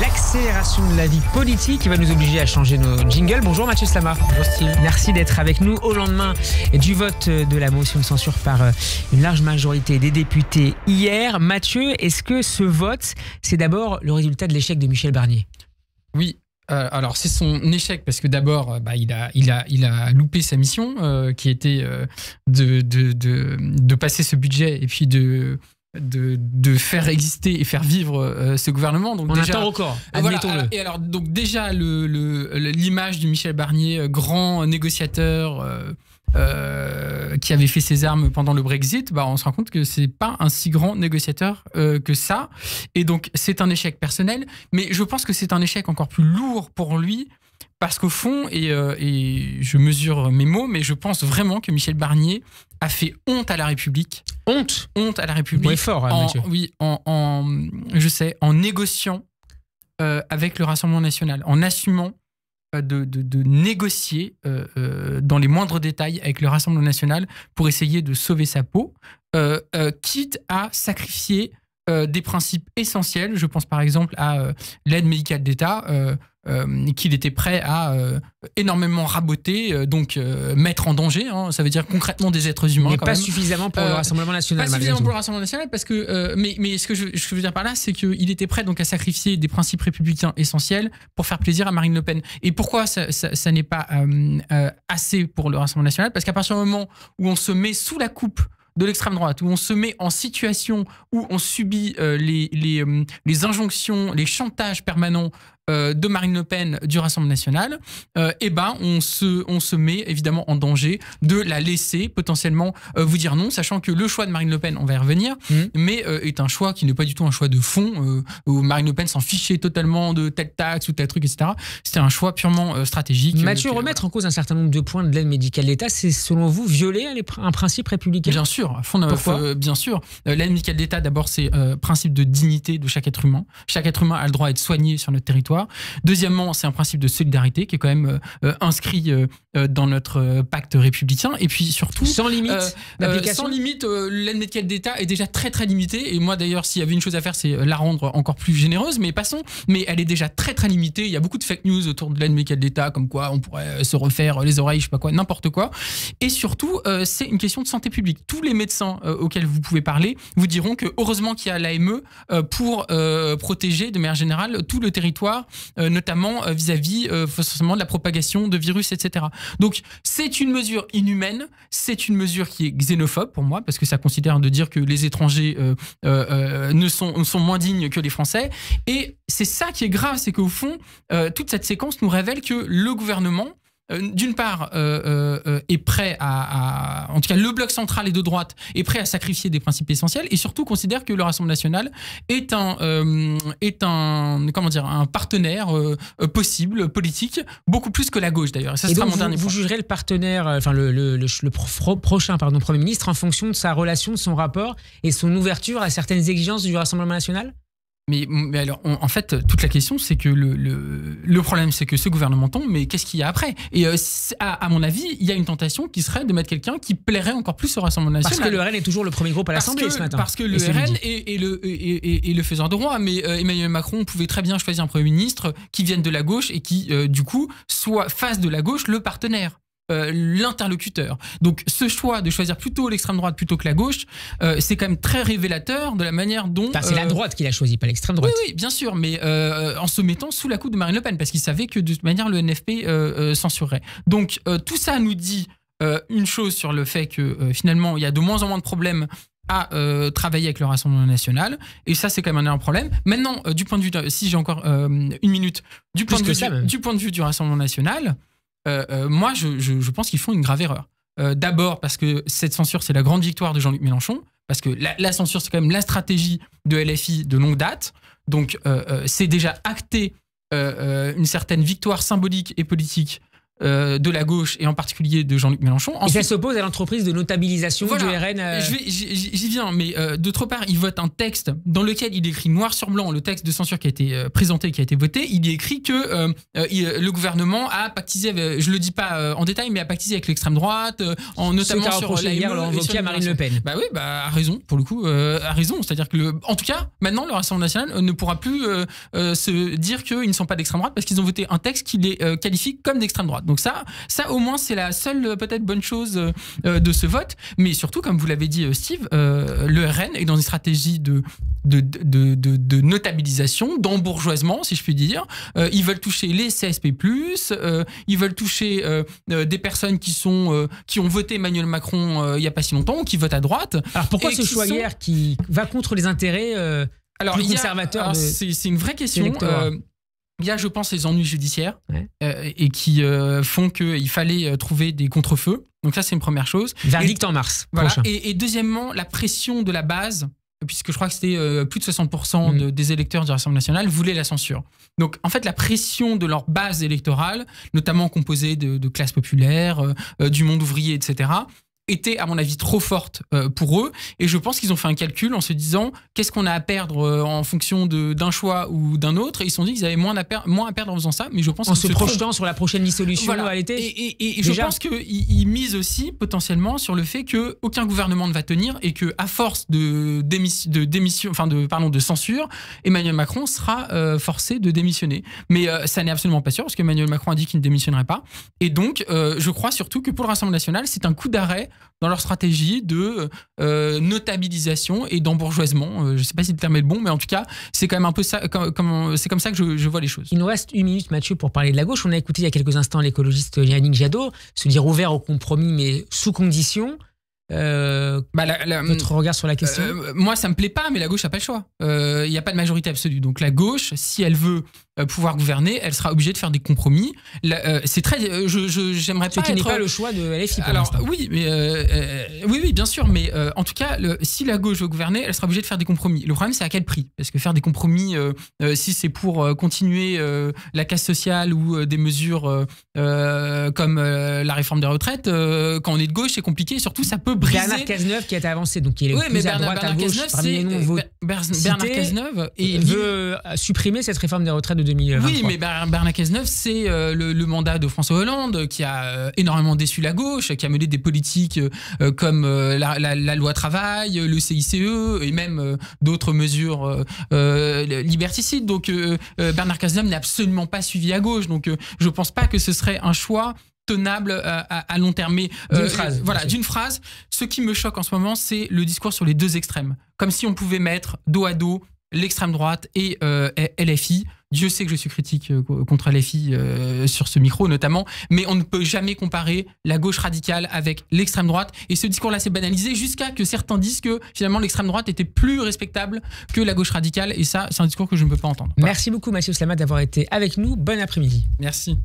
L'accélération de la vie politique qui va nous obliger à changer nos jingles. Bonjour Mathieu Slama. Bonjour Steve. Merci d'être avec nous au lendemain du vote de la motion de censure par une large majorité des députés hier. Mathieu, est-ce que ce vote, c'est d'abord le résultat de l'échec de Michel Barnier ? Oui. Alors c'est son échec parce que d'abord il a loupé sa mission qui était de passer ce budget et puis de faire exister et faire vivre ce gouvernement. Donc on déjà, attend encore, admettons-le. Voilà, et alors donc déjà l'image du Michel Barnier, grand négociateur qui avait fait ses armes pendant le Brexit, on se rend compte que c'est pas un si grand négociateur que ça. Et donc c'est un échec personnel, mais je pense que c'est un échec encore plus lourd pour lui. Parce qu'au fond, et je mesure mes mots, mais je pense vraiment que Michel Barnier a fait honte à la République. Honte à la République. Oui, fort, Mathieu. Oui, en négociant avec le Rassemblement national, en assumant de négocier dans les moindres détails avec le Rassemblement national pour essayer de sauver sa peau, quitte à sacrifier des principes essentiels. Je pense par exemple à l'aide médicale d'État, qu'il était prêt à énormément raboter, donc mettre en danger. Ça veut dire concrètement des êtres humains. Mais pas suffisamment pour le Rassemblement national. Pas suffisamment pour le Rassemblement national, parce que. Mais ce que je veux dire par là, c'est qu'il était prêt donc à sacrifier des principes républicains essentiels pour faire plaisir à Marine Le Pen. Et pourquoi ça n'est pas assez pour le Rassemblement national ? Parce qu'à partir du moment où on se met sous la coupe de l'extrême droite, où on se met en situation où on subit les injonctions, les chantages permanents de Marine Le Pen du Rassemblement national, on se met évidemment en danger de la laisser potentiellement vous dire non, sachant que le choix de Marine Le Pen, on va y revenir, mais est un choix qui n'est pas du tout un choix de fond, où Marine Le Pen s'en fichait totalement de telle taxe ou tel truc, etc. C'était un choix purement stratégique. Mathieu, remettre en cause un certain nombre de points de l'aide médicale d'État, c'est selon vous violer un principe républicain ? Bien sûr. Pourquoi ? Bien sûr. L'aide médicale d'État, d'abord, c'est principe de dignité de chaque être humain. Chaque être humain a le droit à être soigné sur notre territoire. Deuxièmement, c'est un principe de solidarité qui est quand même inscrit dans notre pacte républicain. Et puis surtout, sans limite d'application. Sans limite, l'aide médicale d'État est déjà très très limitée. Et moi d'ailleurs, s'il y avait une chose à faire, c'est la rendre encore plus généreuse. Mais passons. Mais elle est déjà très très limitée. Il y a beaucoup de fake news autour de l'aide médicale d'État, comme quoi on pourrait se refaire les oreilles, je sais pas quoi, n'importe quoi. Et surtout, c'est une question de santé publique. Tous les médecins auxquels vous pouvez parler vous diront que heureusement qu'il y a l'AME pour protéger de manière générale tout le territoire, notamment vis-à-vis forcément de la propagation de virus, etc. Donc c'est une mesure inhumaine, c'est une mesure qui est xénophobe pour moi, parce que ça considère de dire que les étrangers sont moins dignes que les Français. Et c'est ça qui est grave, c'est qu'au fond, toute cette séquence nous révèle que le gouvernement, d'une part, est prêt en tout cas le bloc central et de droite est prêt à sacrifier des principes essentiels, et surtout considère que le Rassemblement national est un partenaire possible, politique, beaucoup plus que la gauche d'ailleurs. Et ça sera mon dernier point. Vous jugerez le partenaire, le prochain Premier ministre en fonction de sa relation, de son rapport et son ouverture à certaines exigences du Rassemblement national ? Mais alors, en fait, toute la question, c'est que le problème, c'est que ce gouvernement tombe, mais qu'est-ce qu'il y a après ? Et à mon avis, il y a une tentation qui serait de mettre quelqu'un qui plairait encore plus au Rassemblement national. Parce que le RN est toujours le premier groupe à l'Assemblée ce matin. Parce que le RN est le faiseur de roi, mais Emmanuel Macron pouvait très bien choisir un Premier ministre qui vienne de la gauche et qui, du coup, fasse de la gauche le partenaire. L'interlocuteur. Donc ce choix de choisir plutôt l'extrême droite plutôt que la gauche, c'est quand même très révélateur de la manière dont... c'est la droite qui l'a choisi, pas l'extrême droite. Oui, bien sûr, mais en se mettant sous la coupe de Marine Le Pen, parce qu'il savait que de toute manière le NFP censurerait. Donc tout ça nous dit une chose sur le fait que finalement il y a de moins en moins de problèmes à travailler avec le Rassemblement national, et ça c'est quand même un problème. Maintenant, du point de vue si j'ai encore une minute, du point de vue du Rassemblement national, moi, je pense qu'ils font une grave erreur. D'abord parce que cette censure, c'est la grande victoire de Jean-Luc Mélenchon, parce que la censure, c'est quand même la stratégie de LFI de longue date. Donc, c'est déjà acté une certaine victoire symbolique et politique de la gauche et en particulier de Jean-Luc Mélenchon. Ensuite, et ça s'oppose à l'entreprise de notabilisation du RN. J'y viens, mais d'autre part, il vote un texte dans lequel il écrit noir sur blanc, le texte de censure qui a été présenté, qui a été voté, il y écrit que le gouvernement a pactisé, je le dis pas en détail, mais a pactisé avec l'extrême droite, notamment sur la hier à Marine Le Pen. Bah oui, a raison, pour le coup, a raison. C'est-à-dire que, en tout cas, maintenant, le Rassemblement national ne pourra plus se dire qu'ils ne sont pas d'extrême droite parce qu'ils ont voté un texte qui les qualifie comme d'extrême droite. Donc ça au moins, c'est la seule peut-être bonne chose de ce vote. Mais surtout, comme vous l'avez dit, Steve, le RN est dans une stratégie de notabilisation, d'embourgeoisement, si je puis dire. Ils veulent toucher les CSP+, ils veulent toucher des personnes qui ont voté Emmanuel Macron il n'y a pas si longtemps, ou qui votent à droite. Alors pourquoi ce choix hier qui va contre les intérêts plus conservateurs c'est une vraie question. Il y a, je pense, les ennuis judiciaires et qui font qu'il fallait trouver des contre-feux. Donc ça, c'est une première chose. Verdict en mars. Voilà. Et deuxièmement, la pression de la base, puisque je crois que c'était plus de 60% des électeurs du Rassemblement national voulaient la censure. Donc, en fait, la pression de leur base électorale, notamment composée de classes populaires, du monde ouvrier, etc., était, à mon avis, trop forte pour eux. Et je pense qu'ils ont fait un calcul en se disant qu'est-ce qu'on a à perdre en fonction d'un choix ou d'un autre. Et ils se sont dit qu'ils avaient moins à perdre en faisant ça. Mais je pense en se projetant sur la prochaine dissolution à l'été. Et je pense qu'ils misent aussi potentiellement sur le fait qu'aucun gouvernement ne va tenir et qu'à force de censure, Emmanuel Macron sera forcé de démissionner. Mais ça n'est absolument pas sûr parce qu'Emmanuel Macron a dit qu'il ne démissionnerait pas. Et donc, je crois surtout que pour le Rassemblement national, c'est un coup d'arrêt dans leur stratégie de notabilisation et d'embourgeoisement. Je ne sais pas si le terme est le bon, mais en tout cas, c'est quand même un peu ça. C'est comme ça que je vois les choses. Il nous reste 1 minute, Mathieu, pour parler de la gauche. On a écouté il y a quelques instants l'écologiste Yannick Jadot se dire ouvert au compromis, mais sous condition. Votre regard sur la question. Moi, ça me plaît pas, mais la gauche n'a pas le choix. Il n'y a pas de majorité absolue. Donc la gauche, si elle veut pouvoir gouverner, elle sera obligée de faire des compromis. C'est très. J'aimerais pas. Ce qui n'est pas le choix de LFI. Alors oui, mais oui, bien sûr. Mais en tout cas, si la gauche veut gouverner, elle sera obligée de faire des compromis. Le problème, c'est à quel prix? Parce que faire des compromis, si c'est pour continuer la casse sociale ou des mesures comme la réforme des retraites, quand on est de gauche, c'est compliqué. Et surtout, ça peut briser. Bernard Cazeneuve qui est avancé, donc il est plus à droite, à gauche. Bernard Cazeneuve veut supprimer cette réforme des retraites de 2023. Oui, mais Bernard Cazeneuve, c'est le mandat de François Hollande qui a énormément déçu la gauche, qui a mené des politiques comme la loi travail, le CICE et même d'autres mesures liberticides. Donc Bernard Cazeneuve n'est absolument pas suivi à gauche. Donc je pense pas que ce serait un choix tenable à long terme. Mais d'une phrase. Ce qui me choque en ce moment, c'est le discours sur les deux extrêmes. Comme si on pouvait mettre dos à dos l'extrême droite et LFI. Dieu sait que je suis critique contre LFI sur ce micro notamment, mais on ne peut jamais comparer la gauche radicale avec l'extrême droite. Et ce discours-là s'est banalisé jusqu'à que certains disent que finalement l'extrême droite était plus respectable que la gauche radicale. Et ça, c'est un discours que je ne peux pas entendre. Merci beaucoup Mathieu Slamat d'avoir été avec nous. Bon après-midi. Merci.